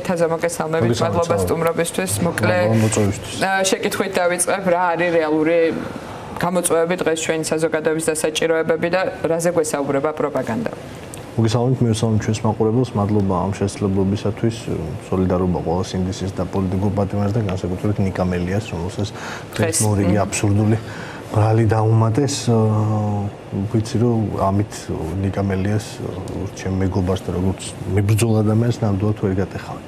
თაზამოკესალმებით, მადლობა სტუმრობისთვის, მოკლე შეკითხვით დავიწყებ, რა არის რეალური გამოწვევები დღეს ჩვენი საზოგადოების დასაჭიროებები და რაზე გვესაუბრება პროპაგანდა. მოგესალმებით, მივესალმებით ჩვენს მაყურებელს, მადლობა ამ შესაძლებლობისათვის, სოლიდარობა ყველა სინდისის და პოლიტიკურ პატრონს და განსაკუთრებით ნიკა მელიას, რომელსაც დღეს მორიგი აბსურდული ბრალი დაუმატეს. ვიცი რომ ამით ნიკა მელიას ჩემ მეგობარს და როგორც მებრძოლ ადამიანს ნამდვილად ვერ გატეხავენ.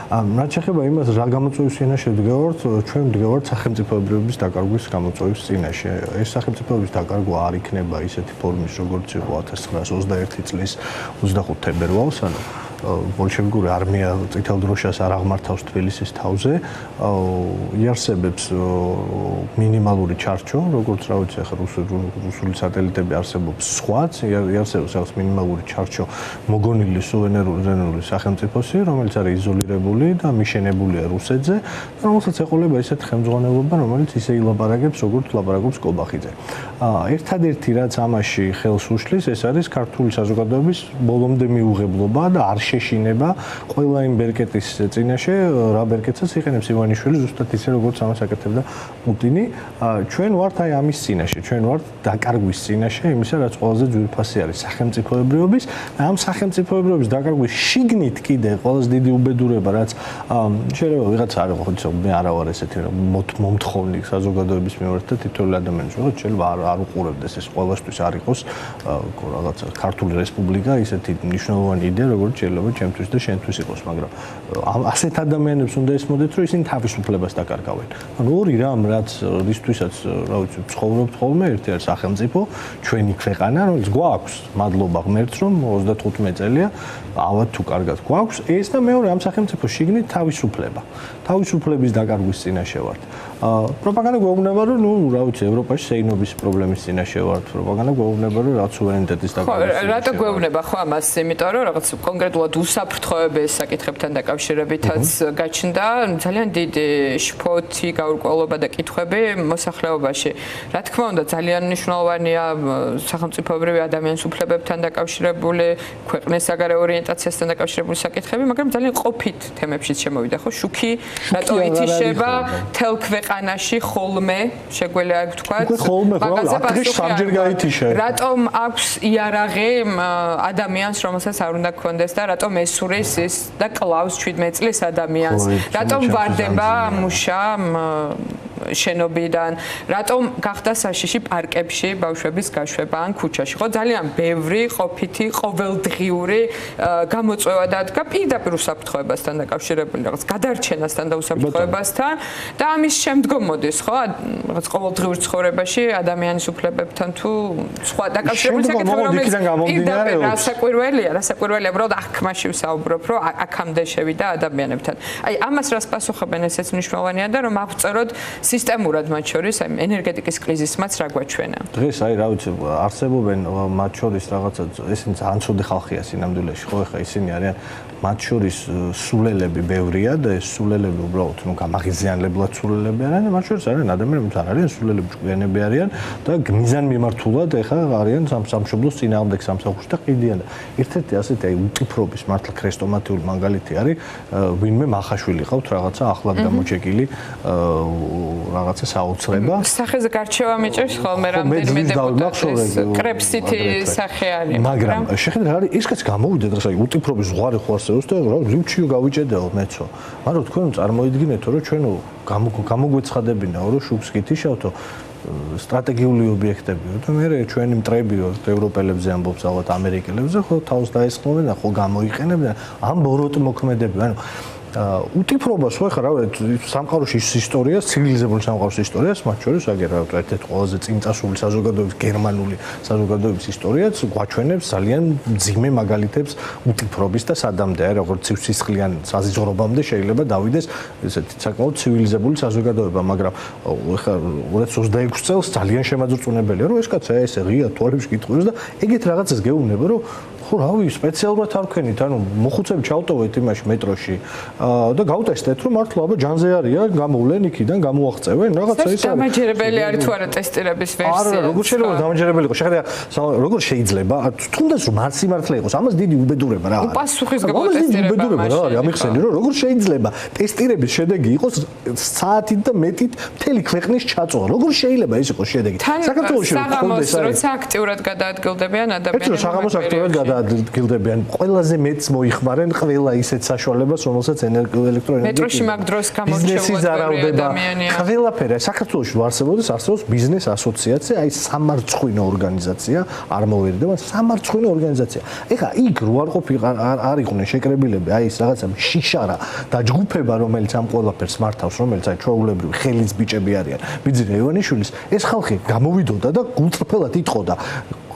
რაც შეეხება იმას, რა გამოწვევის წინაშე ვდგევართ, ჩვენ ვდგევართ სახელმწიფოებრიობის დაკარგვის გამოწვევის წინაშე. ეს სახელმწიფოების დაკარგვა არ იქნება ისეთი ფორმის, როგორც იყო 1921 წლის 25 თებერვალს, ანუ ბოლშევიკური არმია წითელ დროშას არ აღმართავს თბილისის თავზე, იარსებებს მინიმალური ჩარჩო, როგორც რა ვიცი, ახლა რუსული სატელიტები არსებობს სხვაც, იარსებობს რაღაც მინიმალური ჩარჩო მოგონილი სუვერენული სახელმწიფოსი, რომელიც არის იზოლირებული და მიშენებულია რუსეთზე, და რომელსაც ეყოლება ისეთი ხელმძღვანელობა, რომელიც ისე ილაპარაკებს, როგორც ლაპარაკობს კობახიძე. ერთადერთი რაც ამაში ხელს უშლის, ეს არის ქართული საზოგადოების ბოლომდე მიუღებლობა და არ შეშინება ყველა იმ ბერკეტის წინაშე, რა ბერკეტსაც იყენებს ივანიშვილი, ზუსტად ისე როგორც ამას აკეთებდა პუტინი. ჩვენ ვართ აი ამის წინაშე, ჩვენ ვართ დაკარგვის წინაშე, იმისა, რაც ყველაზე ძვირფასი არის სახელმწიფოებრიობის, და ამ სახელმწიფოებრიობის დაკარგვის შიგნით კიდე ყველაზე დიდი უბედურება, რაც შეიძლება ვიღაც არ იყო, ხო, მე არა ვარ ესეთი მომთხოვნი საზოგადოების მიმართ და თითოეული ადამიანის ვიღაც შეიძლება არ უყურებდეს ეს ყველასთვის არ იყოს რაღაცა ქართული რესპუბლიკა ისეთი მნიშვნელოვანი იდეა, როგორც შეიძლება ჩემთვის და შენთვის იყოს, მაგრამ ასეთ ადამიანებს უნდა ესმოდეთ, რომ ისინი თავისუფლებას დაკარგავენ. ანუ ორი რამ, რაც რისთვისაც, რა ვიცი, ცხოვრობთ ხოლმე, ერთი არის სახელმწიფო, ჩვენი ქვეყანა, რომელიც გვაქვს, მადლობა ღმერთს, რომ 35 წელია, ავად თუ კარგად გვაქვს, ეს და მეორე ამ სახელმწიფოს შიგნით თავისუფლება. თავისუფლების დაკარგვის წინაშე ვართ. პროპაგანდა გვეუბნება, რომ ნუ, რა ვიცი, ევროპაში შეინობის პრობლემის წინაშე ვართ. პროპაგანდა გვეუბნება, რომ რაც სუვერენიტეტის დაკარგვის წინაშე. რატო გვეუბნება ხო ამას? იმიტომ რომ რაღაც კონკრეტულად უსაფრთხოების საკითხებთან დაკავშირებითაც გაჩნდა ძალიან დიდი შფოთი, გაურკვევლობა და კითხვები მოსახლეობაში. რა თქმა უნდა, ძალიან მნიშვნელოვანია სახელმწიფოებრივი ადამიანის უფლებებთან დაკავშირებული, ქვეყნის საგარეო ორიენტაციასთან დაკავშირებული საკითხები, მაგრამ ძალიან ყოფით თემებშიც შემოვიდა, ხო? შუქი, რატო ითიშება თელ ქვეყანაში ხოლმე, შეგვიძლია ვთქვათ, რატომ აქვს იარაღი ადამიანს, რომელსაც არ უნდა გქონდეს და რატომ ესურის ის და კლავს 17 წლის ადამიანს, რატომ ვარდება მუშა შენობიდან, რატომ გახდა საშიში პარკებში ბავშვების გაშვება ან ქუჩაში, ხო? ძალიან ბევრი ყოფითი ყოველდღიური გამოწვევა დადგა პირდაპირ უსაფრთხოებასთან დაკავშირებული, რაღაც გადარჩენასთან და უსაფრთხოებასთან და ამის შემდგომ მოდის, ხო? რაღაც ყოველდღიურ ცხოვრებაში ადამიანის უფლებებთან თუ სხვა დაკავშირებული საკითხები, რომელიც პირდაპირ რასაკვირველია, უბრალოდ აქ-მაში ვსაუბრობ, რომ აქამდე შევიდა ადამიანებთან. აი, ამას რას პასუხობენ, ესეც მნიშვნელოვანია და რომ ავწეროთ სისტემურად მათ შორის აი ენერგეტიკის კრიზისმაც რა გვაჩვენა. დღეს აი რა ვიცი არსებობენ მათ შორის რაღაცა ესენი ძალიან ცუდი ხალხია სინამდვილეში, ხო, ეხა ისინი არიან მათ შორის სულელები ბევრია და ეს სულელები უბრალოდ ნუ გამაღიზიანებლად სულელები არიან და მათ შორის არიან ადამიანები არ არიან სულელები, ჭკვიანები არიან და მიზანმიმართულად ეხა არიან სამშობლოს წინააღმდეგ სამსახურში და ყიდიან. ერთ-ერთი ასეთი აი უკიფრობის მართლა ქრესტომატიული მაგალითი არის ვინმე მახაშვილი ყავთ რაღაცა ახლად გამოჩეკილი რაღაცა საოცრება. სახეზე გარჩევა მიჭერს ხოლმე რამდენიმე დეპუტატის კრეფსიტი სახე არის. მაგრამ შეხედეთ არის ის კაც გამოვიდა დღეს აი უკიფრობის ზღვარი ხო არსებობს და რა ჟივჩიო გავიჭედაო მეცო. მაგრამ თქვენ წარმოიდგინეთო რომ ჩვენ გამოგვეცხადებინაო რომ შუქს გითიშავთო სტრატეგიული ობიექტებიო და მე ჩვენი მტრებიო ევროპელებზე ამბობს ალბათ ამერიკელებზე ხო თავს დაესხმობენ და ხო გამოიყენებენ ამ ბოროტ მოქმედებები. ანუ უტიფრობას ხო ხა რა ვიცი სამყაროში ის ისტორია, ცივილიზებული სამყაროს ისტორიას, მათ შორის აგერ ერთ-ერთი ყველაზე წინწასული საზოგადოების გერმანული საზოგადოების ისტორიაც გვაჩვენებს ძალიან მძიმე მაგალითებს უტიფრობის და სადამდე, აი როგორც ცივსისხლიან საზღვრობამდე შეიძლება დავიდეს ესეთი საკმაოდ ცივილიზებული საზოგადოება, მაგრამ ხა 2026 წელს ძალიან შემაძრწუნებელია, რომ ეს კაცი ესე ღია თვალებში კითხულობს და ეგეთ რაღაცას გეუბნება, რომ ხო რავი სპეციალურად არ ვქენით ანუ მოხუცები ჩავტოვეთ იმაში მეტროში და გავტესტეთ რომ მართლა აბა ჯანზე არია გამოვლენ იქიდან გამოაღწევენ რაღაცა ის არის დამაჯერებელი არის თუ არა ტესტირების ვერსია არა როგორ შეიძლება დამაჯერებელი იყოს შეხედა როგორ შეიძლება თუნდაც რომ არ სიმართლე იყოს ამას დიდი უბედურება რა არის უპასუხისმგებლო ტესტირება რა არის ამიხსენი რომ როგორ შეიძლება ტესტირების შედეგი იყოს საათით და მეტით მთელი ქვეყნის ჩაწვა როგორ შეიძლება ეს იყოს შედეგი საქართველოში საღამოს როცა აქტიურად გადაადგილდებიან ადამიანები საღამოს აქტიურად გადაადგილდებიან ყველაზე მეც მოიხმარენ ყველა ისეთ საშუალებას რომელსაც ელექტროენერგია მეტროში მაგ დროს გამორჩეულად ადამიანია ყველაფერი საქართველოში არსებობს ბიზნეს ასოციაცია აი სამარცხვინო ორგანიზაცია არ მოვერდება სამარცხვინო ორგანიზაცია ეხლა იქ რო არ იყვნენ შეკრებილები აი ეს რაღაცა შიშარა და ჯგუფება რომელიც ამ ყველაფერს მართავს რომელიც აი ჩვეულებრივი ხელის ბიჭები არიან ბიძინა ივანიშვილის ეს ხალხი გამოვიდოდა და გულწრფელად იტყოდა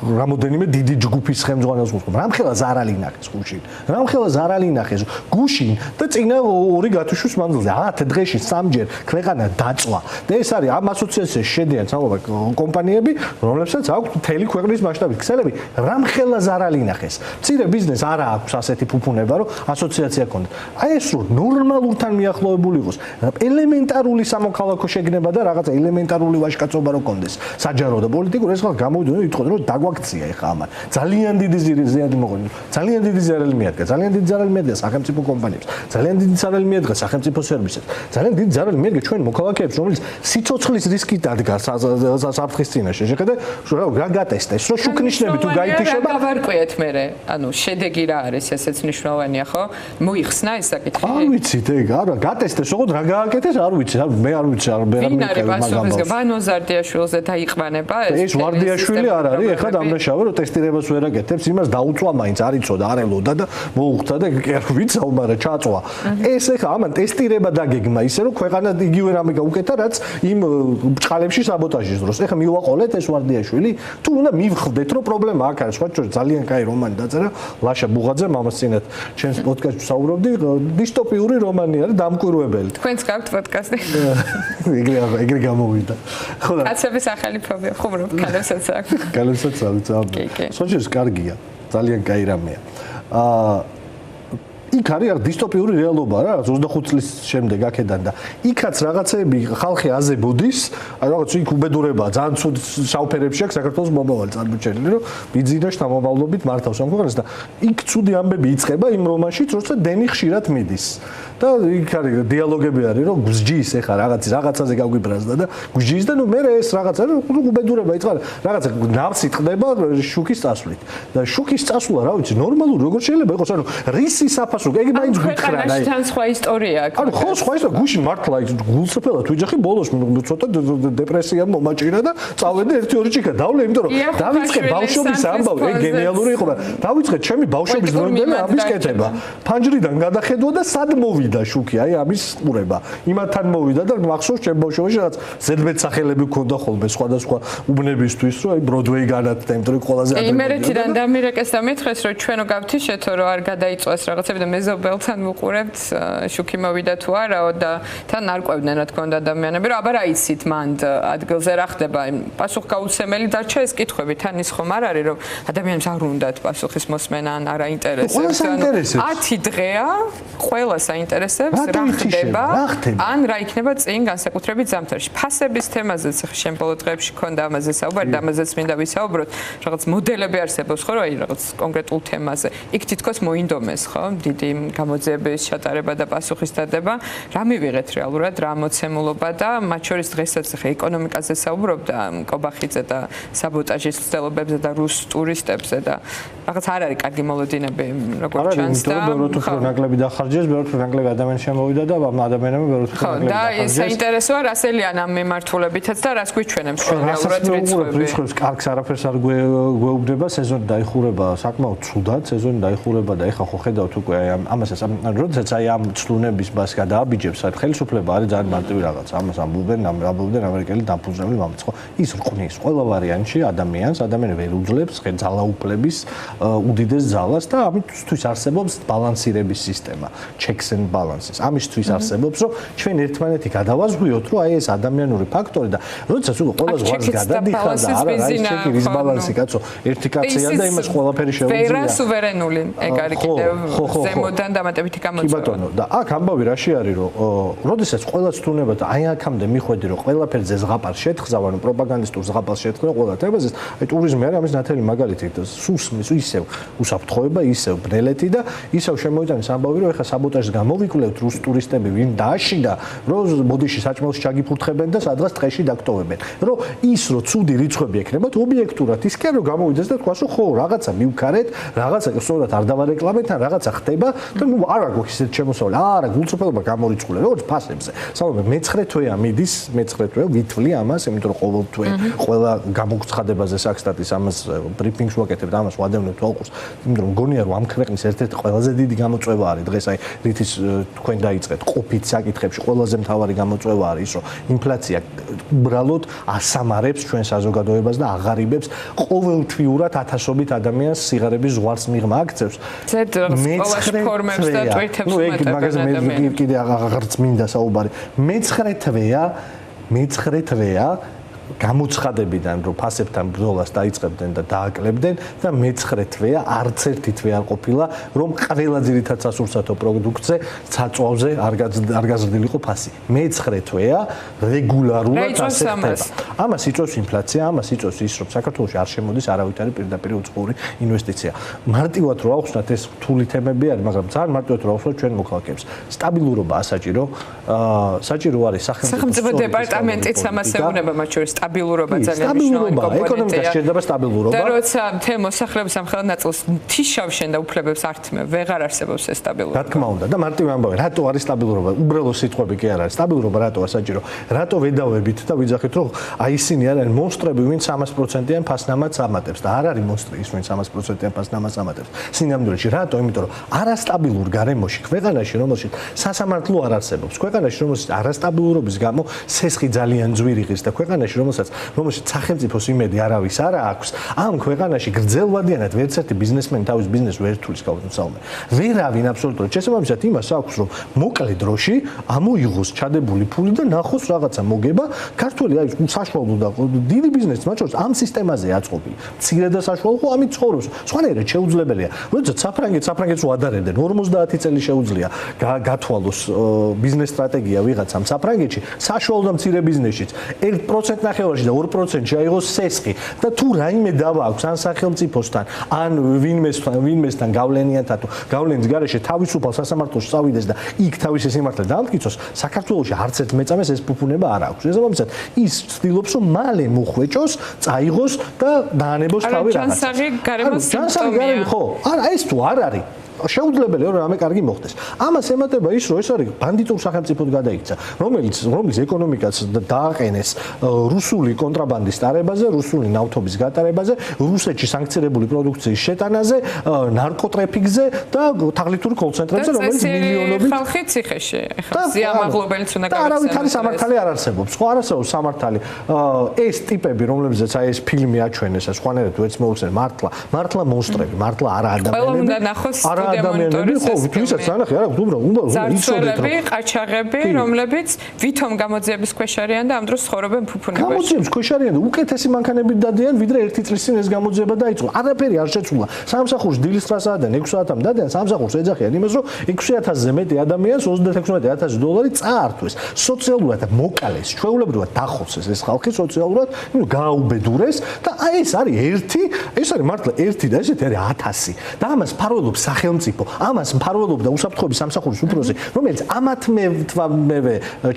რამოდენიმე დიდი ჯგუფის ხელმძღვანელს მოსკოვ რამხელა ზარალი ნახეს გუშინ რამხელა ზარალი ნახეს გუშინ და წინა ორი გათუშვის მანძილზე 10 დღეში სამჯერ ქვეყანა დაწვა და ეს არის ამ ასოციაციაში შედიან სამობა კომპანიები რომლებსაც აქვს მთელი ქვეყნის მასშტაბით ქსელები რამხელა ზარალი ნახეს მცირე ბიზნეს არა აქვს ასეთი ფუფუნება რომ ასოციაცია ქონდეს აი ეს რო ნორმალურთან მიახლოებული იყოს ელემენტარული სამოქალაქო შეგნება და რაღაცა ელემენტარული ვაჟკაცობა რო ქონდეს საჯარო და პოლიტიკური ეს ხალხი გამოვიდნენ იტყოდნენ რომ დაგვაქცია ეხა ამან ძალიან დიდი ზიანდი მოყოლი ძალიან დიდი ზარალი მიადგა ძალიან დიდი ზარალი მიადგა სახელმწიფო კომპანიებს ძალიან დიდი ზარალი მიადგა სახელმწიფო სერვისებს ძალიან დიდი ზარალი მიადგა ჩვენ მოქალაქეებს რომელიც სიცოცხლის რისკი დადგა საფრთხის წინაშე შეხედე რა გატესტეს რომ შუქნიშნები თუ გაითიშება გავარკვიეთ მე ანუ შედეგი რა არის ესეც მნიშვნელოვანია ხო მოიხსნა ეს საკითხი არ ვიცით ეგ არა გატესტეს ოღონდ რა გააკეთეს არ ვიცი მე არ ვიცი არ მეყევი მაგას ვანო ზარდიაშვილზე დაიყვანება ეს ვარდიაშვილი არ არის ეხლა დამნაშავე რომ ტესტირებას ვერ აკეთებს იმას დაუწვა მაინც არ იცოდა არ ელოდა და მოუხდა და ვიცავ მაგრამ ჩაწვა ეს ეხლა ამან ტესტირება დაგეგმა ისე რომ ქვეყანა იგივე რამე გაუკეთა რაც იმ ბჭყალებში საბოტაჟის დროს ეხლა მივაყოლეთ ეს ვარდიაშვილი თუ უნდა მივხვდეთ რომ პრობლემა აქ არის სხვა ძალიან კაი რომანი დაწერა ლაშა ბუღაძე მამას წინათ ჩემს პოდკასტში საუბრობდი დისტოპიური რომანი არის დამკვირვებელი თქვენც გაქვთ პოდკასტი ეგრე გამოვიდა ხო კაცების ახალი ფობია ხუმრობ კალესაც აქვს სოჭის კარგია ძალიან კაი რამეა იქ არის დისტოპიური რეალობა რა 25 წლის შემდეგ აქედან და იქაც რაღაცები ხალხი აზებოდის რაღაც იქ უბედურება ძალიან ცუდ შავფერებში აქვს საქართველოს მომავალი წარმოჩენილი რომ ბიზნესში შთამომავლობით მართავს ამ ქვეყანას და იქ ცუდი ამბები იწყება იმ რომანშიც როცა დენი ხშირად მიდის და იქ არის დიალოგები არის რომ გძჯის ეხა რაღაცაზე გაგვიბრაზდა და გძჯის და ნუ მე ეს რაღაცა უბედურება იწყება რაღაცა ნავსი ტყდება შუქის წასვლით და შუქის წასვლა რა ვიცი ნორმალური როგორ შეიძლება იყოს ანუ რისი საფასო იგი მაინც გითხრა და თან სხვა ისტორია აქვს ანუ ხო სხვა ისტორია გუშინ მართლა ის გულწრფელად ვიჯახი ბოლოს ცოტა დეპრესია მომაჭირა და წავედი 1-2 ჭიქა დავლე იმიტომ რომ დავიწყე ბავშვობის ამბავი ეგ გენიალური იყო და დავიწყე ჩემი ბავშვობის დროინდელი ამის კეთება ფანჯრიდან გადახედვა და სად მოვიდა შუქი აი ამის ყურება იმათთან მოვიდა და მახსოვს ჩემ ბავშვობაში რაღაც ზედმეტ სახელები ქონდა ხოლმე სხვადასხვა უბნებისთვის რომ აი ბროდვეი განათდა იმიტომ რომ ყველაზე ადრე იმერეთიდან დამირეკეს და მითხრეს რომ ჩვენო გავთიშეთო რომ არ გადაიწვას რაღაცები და მეზობელთან ვუყურებთ შუქი მოვიდა თუ არაო და თან არ ყვევდნენ რა თქმა უნდა ადამიანები რომ აბა რა იცით მანდ ადგილზე რა ხდება პასუხგაუცემელი დარჩა ეს კითხვები თან ის ხომ არ არის რომ ადამიანებს არ უნდათ პასუხის მოსმენა ან არ აინტერესებს 10 დღეა ყველა საინტერესებს რა ხდება ან რა იქნება წინ განსაკუთრებით ზამთარში ფასების თემაზეც ხე შენ ბოლო დღეებში ქონდა ამაზე საუბარი და ამაზეც მინდა ვისაუბროთ რაღაც მოდელები არსებობს ხო რა აი რაღაც კონკრეტულ თემაზე იქ თითქოს მოინდომეს ხო დიდი გამოძიების ჩატარება და პასუხის დადება რა მივიღეთ რეალურად რა მოცემულობა და მათ შორის დღესაც ხე ეკონომიკაზე საუბრობდა კობახიძე და საბოტაჟის ცდილობებზე და რუს ტურისტებზე და რაღაც არ არის კარგი მოლოდინები როგორც ჩანს და ბევრ უფრო ნაკლები დახარჯეს ბევრ უფრო ნაკლები ადამიანი შემოვიდა და ამ ადამიანებმა ბევრ უფრო ნაკლები და საინტერესოა რასელიან ამ მიმართულებითაც და რას გვიჩვენებს რეალურად რიცხვებს კარგს არაფერს არ გვეუბნება სეზონი დაიხურება საკმაოდ ცუდად სეზონი დაიხურება და ეხა ხო ხედავთ უკვე ამასაც როდესაც აი ამ ცდუნების მას გადააბიჯებს, აი ხელისუფლება არის ძალიან მარტივი რაღაც. ამას ამბობენ ამერიკელი დამფუძნებელი მამაცი. ხო, ის რყნის ყველა ვარიანტში ადამიანს, ადამიანი ვერ უძლებს ძალაუფლების უდიდეს ძალას და ამისთვის არსებობს ბალანსირების სისტემა, checks and balances. ამისთვის არსებობს, რომ ჩვენ ერთმანეთი გადავაზღვიოთ, რომ აი ეს ადამიანური ფაქტორი და როდესაც უკვე ყველა ზღვარს გადადიხარ და არა რა ის ჩეკი რის ბალანსი კაცო, ერთი კაცია და იმას ყველაფერი შეუძლია. ვერა სუვერენული, ეგ არის კიდევ ზემოდან დამატებითი გამოწვევა. კი ბატონო, და აქ ამბავი რაში არის, რომ როდესაც ყველა ცდუნება და აი აქამდე მიხვედი, რომ ყველაფერზე ზღაპარს შეთხზავ, ანუ პროპაგანდისტურ ზღაპარს შეთხზავ ყველა თემაზე, აი ტურიზმი არის ამის ნათელი მაგალითი და სუსმის ისევ უსაფრთხოება, ისევ ბრელეთი და ისევ შემოიტანეს ამბავი, რომ ეხა საბოტაჟს გამოვიკლევთ რუს ტურისტები, ვინ დააშიდა, რომ ბოდიში საჭმელს ჩაგიფურთხებენ და სადღაც ტყეში დაგტოვებენ. რომ ის რომ ცუდი რიცხვები ექნებათ ობიექტურად ისკენ რომ გამოვიდეს და თქვას, რომ ხო, რაღაცა მივქარეთ, რაღაცა სწორად არ დავარეკლამეთ, ან რაღაცა ხდება და ნუ არა გვაქვს ისეთ შემოსავალი. არა, გულწრფელობა გამორიცხულია, როგორც ფასებზე. სამომე მე-9 თვეა მიდის, მე-9 თვე ვითვლი ამას, იმიტომ რომ ყოველ თვე ყველა გამოცხადებაზე საქსტატის ამას ბრიფინგს ვაკეთებ და ამას ვადევნებ თვალყურს. იმიტომ რომ მგონია რომ ამ ქვეყნის ერთ-ერთი ყველაზე დიდი გამოწვევა არის დღეს აი რითიც თქვენ დაიწყეთ ყოფით საკითხებში ყველაზე მთავარი გამოწვევა არის ის რომ ინფლაცია უბრალოდ ასამარებს ჩვენ საზოგადოებას და აღარიბებს ყოველთვიურად ათასობით ადამიანს სიღარიბის ზღვარს მიღმა აქცევს. მე-9 ფორმებს და ტვიტებს მაგაზე მე კიდე აღარც მინდა საუბარი. მე-9 თვეა გამოცხადებიდან რომ ფასებთან ბრძოლას დაიწყებდნენ და დააკლებდნენ და მე-9 თვეა არც ერთი თვე არ ყოფილა რომ ყველა ძირითად სასურსათო პროდუქტზე საწვავზე არ გაზრდილიყო ფასი. მე-9 თვეა რეგულარულად ასე ხდება. ამას იწვევს ინფლაცია, ამას იწვევს ის რომ საქართველოში არ შემოდის არავითარი პირდაპირ უწყური ინვესტიცია. მარტივად რო ავხსნათ ეს რთული თემები არის, მაგრამ ძალიან მარტივად რო ავხსნათ ჩვენ მოქალაქეებს. სტაბილურობა ასაჭირო, საჭირო არის სახელმწიფო დეპარტამენტიც ამას ეუბნება, მათ შორის სტაბილურობა ძალიან მნიშვნელოვანი კომპონენტია. ეკონომიკა შეიძლება სტაბილურობა. და როცა თემ მოსახლეობის ამხელად ნაწილს თიშავშენ და უფლებებს ართმევ, ვეღარ არსებობს ეს სტაბილურობა. რა თქმა უნდა და მარტივი ამბავი, რატო არის სტაბილურობა? უბრალო სიტყვები კი არ არის. სტაბილურობა რატოა საჭირო? რატო ვედავებით და ვიძახით, რომ აი ისინი არიან მონსტრები, ვინც 100%-იან ფასნამაც ამატებს და არ არის მონსტრი ის, ვინც 100%-იან ფასნამაც ამატებს. სინამდვილეში რატო? იმიტომ რომ არასტაბილურ გარემოში, ქვეყანაში, რომელშიც სასამართლო არ არსებობს, ქვეყანაში, რომელშიც არასტაბილურობის გამო სესხი ძალიან ძვირი ღირს და ქვეყანაში, რომელშიც სახელმწიფოს იმედი არავის არ აქვს, ამ ქვეყანაში გრძელვადიანად ვერც ერთი ბიზნესმენი თავის ბიზნესს ვერ თulis გავუწევ. ვერავინ აბსოლუტურად შესაბამისად იმას აქვს, რომ მოკლე დროში ამოიღოს ჩადებული ფული და ნახოს რაღაცა მოგება, ქართული აი საშუალო და დიდი ბიზნესი მათ შორის ამ სისტემაზე აწყობილი. მცირე და საშუალო ხო ამით ცხოვრობს. სხვანაირად შეუძლებელია. როდესაც საფრანგეთს ვადარებდნენ 50 წელი შეუძლია გათვალოს ბიზნეს სტრატეგია ვიღაცამ საფრანგეთში, საშუალო და მცირე ბიზნესშიც 1% ნახევარში და 2%-ში აიღოს სესხი და თუ რაიმე დავა აქვს ან სახელმწიფოსთან ან ვინმესთან გავლენიანთან თუ გავლენის გარეშე თავისუფალ სასამართლოში წავიდეს და იქ თავისი სიმართლე დაამტკიცოს, საქართველოში არც ერთ მეწამეს ეს ფუფუნება არ აქვს. შესაბამისად, ის ცდილობს რომ მალე მოხვეჭოს, წაიღოს და დაანებოს თავი რაღაცა. ჯანსაღი გარემოს სიმპტომია. ხო, არა ეს თუ არ არის შეუძლებელია რომ რამე კარგი მოხდეს. ამას ემატება ის, რომ ეს არის ბანდიტურ სახელმწიფოდ გადაიქცა, რომელიც ეკონომიკას დააყენეს რუსული კონტრაბანდის ტარებაზე, რუსული ნავთობის გატარებაზე, რუსეთში სანქცირებული პროდუქციის შეტანაზე, ნარკოტრაფიკზე და თაღლითურ კოლცენტრებზე, რომელიც მილიონობით ხალხი ციხეში. ეხლა ზიამაღლობელიც უნდა გავიქცევოს. არავითარი სამართალი არ არსებობს. ხო, არ არსებობს სამართალი. ეს ტიპები, რომლებზეც აი ეს ფილმი აჩვენეს, სხვანაირად ვერც მოუხსენ მართლა მონსტრები, მართლა არა ადამიანები. ყველა უნდა ნახოს ადამიანები ხო ვისაც ანახე არა უნდა ზარცველები, ყაჩაღები, რომლებიც ვითომ გამოძიების ქვეშ არიან და ამ დროს ცხოვრობენ ფუფუნებაში. გამოძიების ქვეშ არიან და უკეთესი მანქანებით დადიან, ვიდრე ერთი წლის წინ ეს გამოძიება დაიწყო. არაფერი არ შეცვლა. სამსახურს დილის 9 საათიდან 6 საათამდე დადიან, სამსახურს ეძახიან იმას, რომ 6000-ზე მეტი ადამიანს $36000 წაართვეს. სოციალურად მოკალეს, ჩვეულებრივად დახოცეს ეს ხალხი სოციალურად, გააუბედურეს და აი ეს არის ეს არის მართლა ერთი და ესეთი არის 1000 და ამას ფარველობს სახელმწიფო, ამას მფარველობდა უსაფრთხოების სამსახურის უფროსი, რომელიც ამათმევ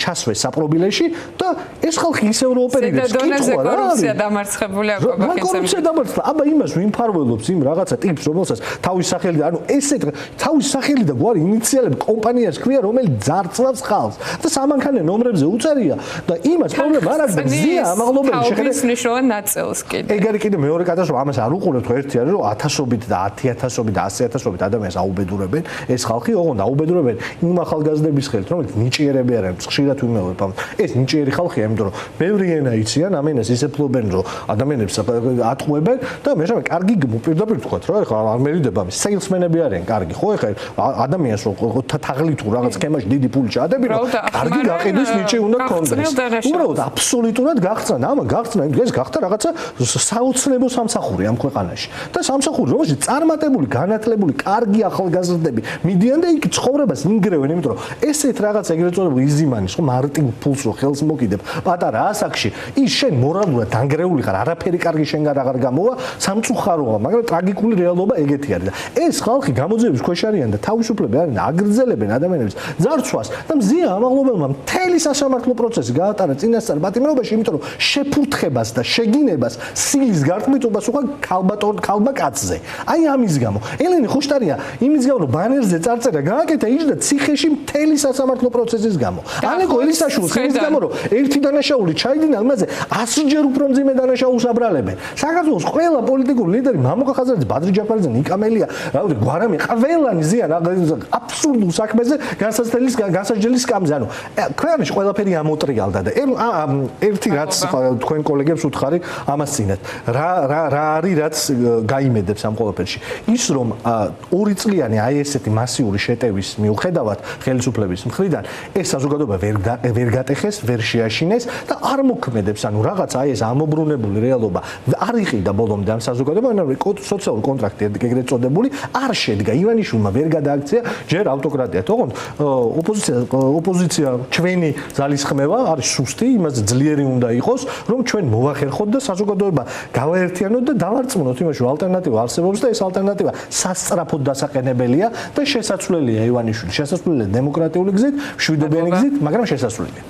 ჩასვეს საპრობილეში და ეს ხალხი ისევ რო ოპერირებს, კითხვა რა კორუფცია დამარცხებული აკობა კორუფცია დამარცხდა. აბა იმას ვინ მფარველობს იმ რაღაცა ტიპს, რომელსაც თავის სახელი და ანუ ესეთ თავის სახელი და გვარი ინიციალები კომპანიას ქვია, რომელიც ძარცლავს ხალხს და სამანქანე ნომრებზე უწერია და იმას პრობლემა არ აქვს და ზია ამაღლობელი შეხედეთ ნიშნავენ ნაწილს კიდე. ეგ არის კიდე მეორე კატასტროფა, ამას არ უყურებთ ხო ერთი არის რომ 1000-ობით და 10000-ობით და 100000-ობით ადამიანი ადამიანს აუბედურებენ, ეს ხალხი ოღონდ აუბედურებენ იმ ახალგაზრდების ხელით, რომელიც ნიჭიერები არიან, ხშირად ვიმეორებ ამას. ეს ნიჭიერი ხალხია, იმიტომ რომ ბევრი ენა იციან, ამ ენას ისე ფლობენ, რომ ადამიანებს ატყუებენ და მე შევე კარგი პირდაპირ ვთქვათ, რა ეხლა არ მერიდება ამის. სეილსმენები არიან კარგი, ხო ეხლა ადამიანს რო თაღლით თუ რაღაც სქემაში დიდი ფული ჩაადებინა, კარგი გაყიდვის ნიჭი უნდა გქონდეს. უბრალოდ აბსოლუტურად გახსნა, ამან გახსნა, ეს გახდა რაღაცა საოცნებო სამსახური ამ ქვეყანაში. და სამსახური, რომელშიც წარმატებული, განათლებული, კარგი ახალგაზრდები მიდიან და იქ ცხოვრებას ინგრევენ, იმიტომ რომ ესეთ რაღაც ეგრეთ წოდებული იზიმანის, ხო, მარტივ ფულს რო ხელს მოკიდებ, პატარა ასაკში, ის შენ მორალურად დანგრეული ხარ, არაფერი კარგი შენგან აღარ გამოვა, სამწუხაროა, მაგრამ ტრაგიკული რეალობა ეგეთი არის და ეს ხალხი გამოძიების ქვეშ არიან და თავისუფლები არიან, აგრძელებენ ადამიანების ძარცვას და მზია ამაღლობელმა მთელი სასამართლო პროცესი გაატარა წინასწარ პატიმრობაში, იმიტომ რომ შეფურთხებას და შეგინებას სილის გარტყმიტობას უყვა ქალბატონ კაცზე. აი ამის გამო. ელენე ხუშტარია იმის გამო რომ ბანერზე წარწერა გააკეთა იჯდა ციხეში მთელი სასამართლო პროცესის გამო. ალეკო ელისაშვილს იმის გამო რომ ერთი დანაშაული ჩაიდინა იმაზე 100-ჯერ უფრო მძიმე დანაშაულს აბრალებენ. საქართველოს ყველა პოლიტიკური ლიდერი მამუკა ხაზაძე, ბადრი ჯაფარიძე, ნიკამელია, რავი გვარამი ყველანი ზიან აბსურდულ საქმეზე განსაჯდელი სკამზე. ანუ ქვეყანაში ყველაფერი ამოტრიალდა და ერთი რაც თქვენ კოლეგებს უთხარი ამას წინათ. რა არის რაც გაიმედებს ამ ყველაფერში. ის რომ 2 წლიანი აი ესეთი მასიური შეტევის მიუხედავად ხელისუფლების მხრიდან ეს საზოგადოება ვერ გატეხეს, ვერ შეაშინეს და არ მოქმედებს, ანუ რაღაც აი ეს ამობრუნებული რეალობა არ იყიდა ბოლომდე ამ საზოგადოებამ, ანუ სოციალური კონტრაქტი ეგრეთ წოდებული არ შედგა. ივანიშვილმა ვერ გადააქცია ჯერ ავტოკრატია. თქო, ოპოზიცია ჩვენი ძალისხმევა არის სუსტი, იმაზე ძლიერი უნდა იყოს, რომ ჩვენ მოვახერხოთ და საზოგადოება გავაერთიანოთ და დავარწმუნოთ იმაში, რომ ალტერნატივა არსებობს და ეს ალტერნატივა სასწრაფოდ დასაყენებელია და შესაძლებელია ივანიშვილი, შესაძლებელია დემოკრატიული გზით, მშვიდობიანი გზით, მაგრამ შესაძლებელია.